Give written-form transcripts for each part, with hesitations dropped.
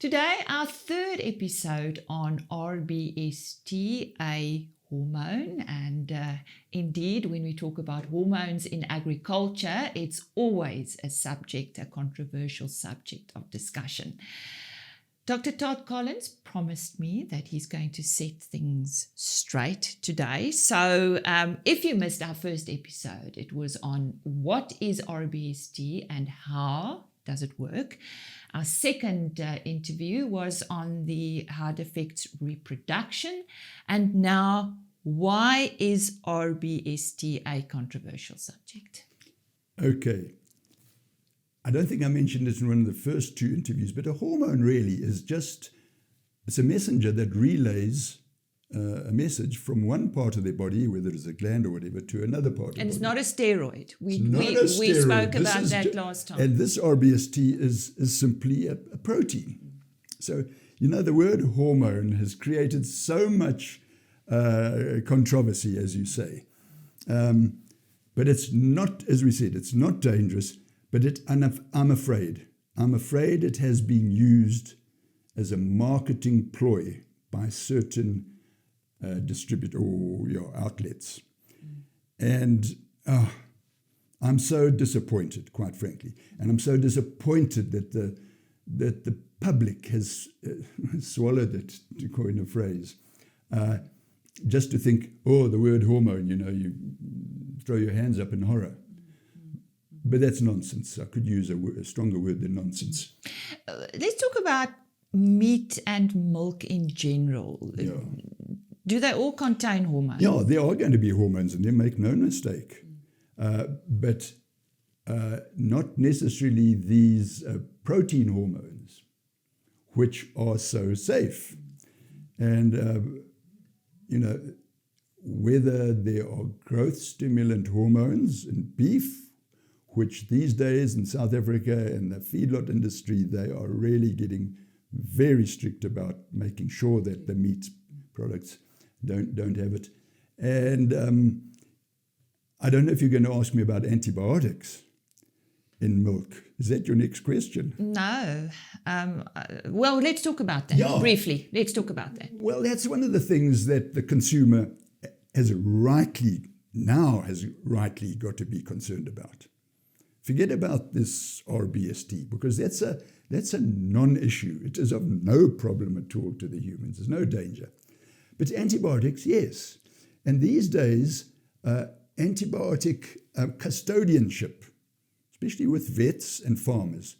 Today, our third episode on rBST, a hormone. And indeed, when we talk about hormones in agriculture, it's always a controversial subject of discussion. Dr. Tod Collins promised me that he's going to set things straight today. So if you missed our first episode, it was on what is rBST and how does it work. Our second interview was on how it affects reproduction. And now, why is rBST a controversial subject? Okay. I don't think I mentioned it in one of the first two interviews, but a hormone really is it's a messenger that relays a message from one part of their body, whether it's a gland or whatever, to another part of the body. And it's not a steroid. We steroid. spoke about that last time. And this rBST is simply a protein. So, the word hormone has created so much controversy, as you say. But it's not, as we said, it's not dangerous. But I'm afraid it has been used as a marketing ploy by certain distributor or outlets. And I'm so disappointed, quite frankly. And I'm so disappointed that the public has swallowed it, to coin a phrase. Just to think, the word hormone, you throw your hands up in horror. But that's nonsense. I could use a stronger word than nonsense. Let's talk about meat and milk in general. Yeah. Do they all contain hormones? Yeah, there are going to be hormones in them, make no mistake. But not necessarily these protein hormones, which are so safe. And, whether there are growth stimulant hormones in beef, which these days in South Africa and the feedlot industry, they are really getting very strict about making sure that the meat products don't have it. And I don't know if you're going to ask me about antibiotics in milk. Is that your next question? No. Well, let's talk about that briefly. Let's talk about that. Well, that's one of the things that the consumer has rightly got to be concerned about. Forget about this rBST, because that's a non-issue. It is of no problem at all to the humans. There's no danger. But antibiotics, yes. And these days, antibiotic custodianship, especially with vets and farmers,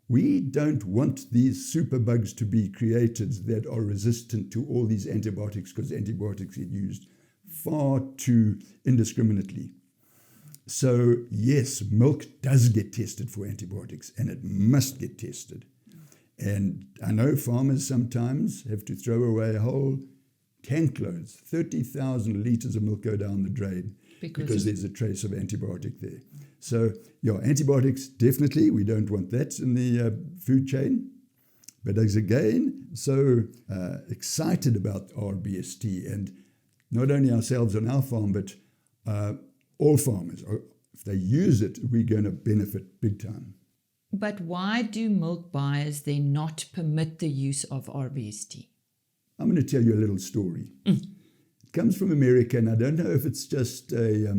we don't want these superbugs to be created that are resistant to all these antibiotics, because antibiotics are used far too indiscriminately. So, yes, milk does get tested for antibiotics, and it must get tested. And I know farmers sometimes have to throw away whole tank loads, 30,000 litres of milk go down the drain because there's a trace of antibiotic there. So, antibiotics, definitely, we don't want that in the food chain. But as again, so excited about rBST, and not only ourselves on our farm, but all farmers, if they use it, we're going to benefit big time. But why do milk buyers then not permit the use of rBST? I'm going to tell you a little story. It comes from America, and I don't know if it's just a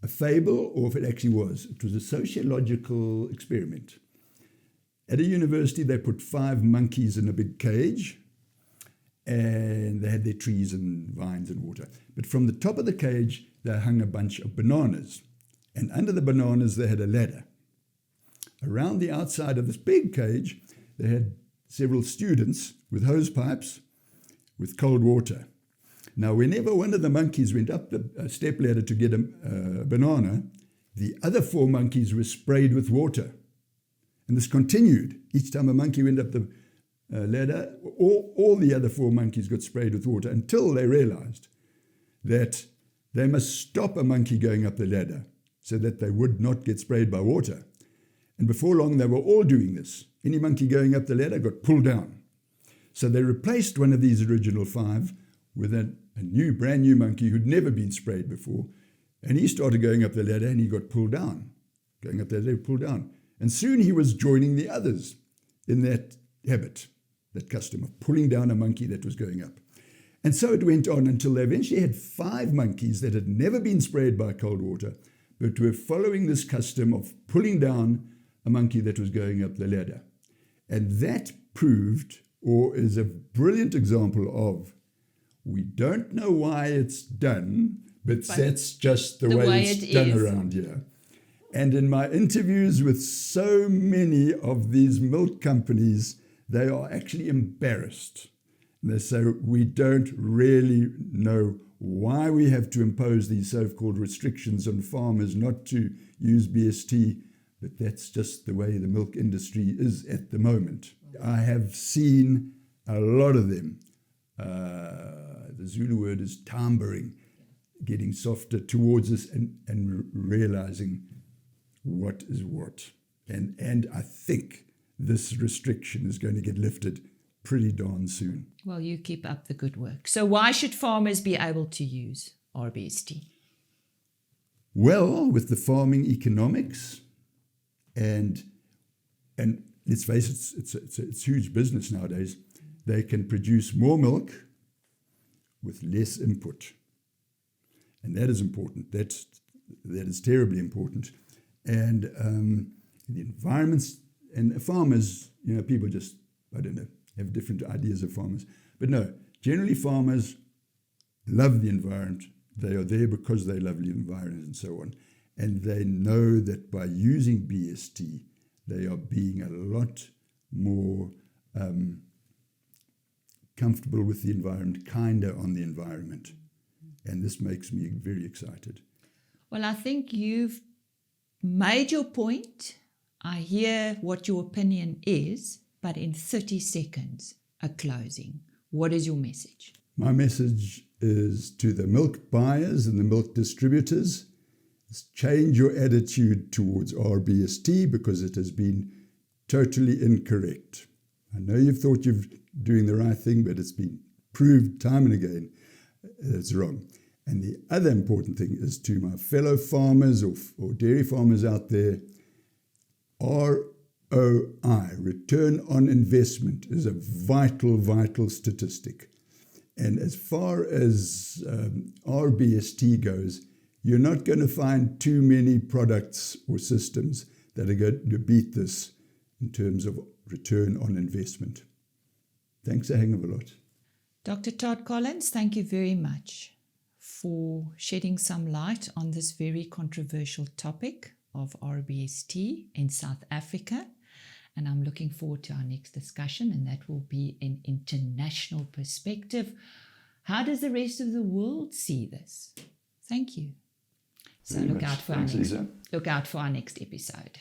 fable or if it actually was. It was a sociological experiment. At a university, they put 5 monkeys in a big cage, and they had their trees and vines and water. But from the top of the cage, they hung a bunch of bananas. And under the bananas, they had a ladder. Around the outside of this big cage, they had several students with hose pipes with cold water. Now, whenever one of the monkeys went up the step ladder to get a banana, the other 4 monkeys were sprayed with water. And this continued. Each time a monkey went up the ladder, all the other 4 monkeys got sprayed with water until they realized that they must stop a monkey going up the ladder so that they would not get sprayed by water. And before long, they were all doing this. Any monkey going up the ladder got pulled down. So they replaced one of these original 5 with a brand new monkey who'd never been sprayed before. And he started going up the ladder, and he got pulled down. Going up the ladder, pulled down. And soon he was joining the others in that habit, that custom of pulling down a monkey that was going up. And so it went on until they eventually had 5 monkeys that had never been sprayed by cold water, but were following this custom of pulling down a monkey that was going up the ladder. And that proved, or is a brilliant example of, we don't know why it's done, but that's just the way it's done around here. And in my interviews with so many of these milk companies, they are actually embarrassed. And they say, we don't really know why we have to impose these so-called restrictions on farmers not to use BST, but that's just the way the milk industry is at the moment. I have seen a lot of them. The Zulu word is tambering, getting softer towards us and realizing what is what. And I think this restriction is going to get lifted pretty darn soon. Well, you keep up the good work. So why should farmers be able to use rBST? Well, with the farming economics, and let's face it, it's huge business nowadays. They can produce more milk with less input. And that is important. That is terribly important. And the environments and farmers, people just, I don't know, have different ideas of farmers. But no, generally farmers love the environment. They are there because they love the environment and so on. And they know that by using BST, they are being a lot more comfortable with the environment, kinder on the environment. And this makes me very excited. Well, I think you've made your point. I hear what your opinion is, but in 30 seconds, a closing. What is your message? My message is to the milk buyers and the milk distributors, change your attitude towards rBST because it has been totally incorrect. I know you've thought you're doing the right thing, but it's been proved time and again it's wrong. And the other important thing is to my fellow farmers or dairy farmers out there, ROI, return on investment, is a vital statistic. And as far as rBST goes, you're not going to find too many products or systems that are going to beat this in terms of return on investment. Thanks a hang of a lot. Dr. Tod Collins, thank you very much for shedding some light on this very controversial topic of rBST in South Africa. And I'm looking forward to our next discussion, and that will be an international perspective. How does the rest of the world see this? Thank you. So look out for our next episode.